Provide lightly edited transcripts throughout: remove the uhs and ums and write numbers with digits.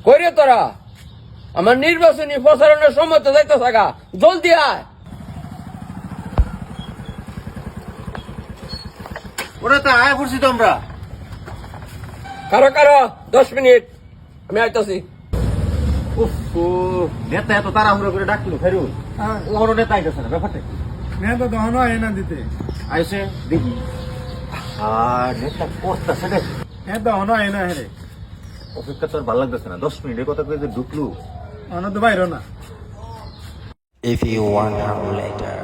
কইরে তোরা আমার নির্বাচনী প্রচারণের সময় তো যাইতে থাকা, জলদি আয়। ওরা তো আয় পড়ছি তোমরা। কারো কারো 10 মিনিট, আমি আইতাছি। উফ, নেতা এত তাড়াহুড়ো করে ডাকলো ফেরুল, ওর নেতা আইতেছে না, ব্যাপারটা কি? নেতা তখন হয় না দিতে, আইসে দেখি আর নেতা করতেছে রে, নেতা হন হয় না হেরে, অপেক্ষা তোর ভালো লাগতেছে না। 10 মিনিটের কথা কয়ে যে ঢুকলু, অন তো বাইর না। A few 1 hour later.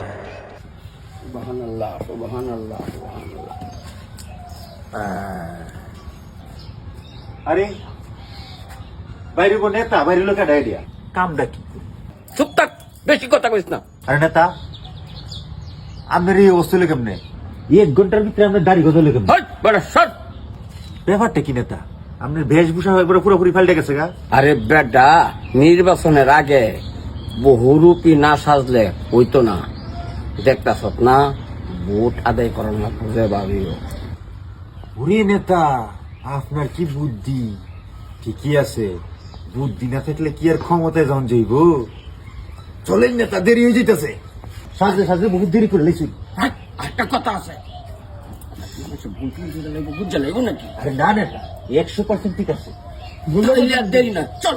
সুবহানাল্লাহ, সুবহানাল্লাহ, সুবহানাল্লাহ। আরে বাইরে গো নেতা, বাইরে লোক আইডিয়া কামটা কি? চুপ থাক, বেশি কথা কইস না। আরে নেতা, আপনার এই অবস্থা হলো কেমনে? 1 ঘন্টার ভিতরে আপনার দাড়ি গজল কেমনে? হই বড় সর। ব্যাপারটা কি নেতা? আপনার বেশভূষা একবার পুরোপুরি পাল্টে গেছে গা। আরে বেটা, নির্বাচনের আগে বহুরূপী না সাজলে হইতো না। দেখতাছ না, ভোট আদায় করার না খুঁজে ভাবিও। ওরে নেতা, আপনার কি বুদ্ধি! ঠিকই আছে, বুদ্ধি না থাকলে কি আর ক্ষমতায় যান যাইব? চলেন নেতা, দেরি হয়ে যেতেছে। সাজে সাজে বহুত দেরি করে লাইছি। একটা কথা আছে, বুঝতে লাগবো নাকি? আরে না নেতা, 100% ঠিক আছে। বুঝলে আর দেরি না, চল।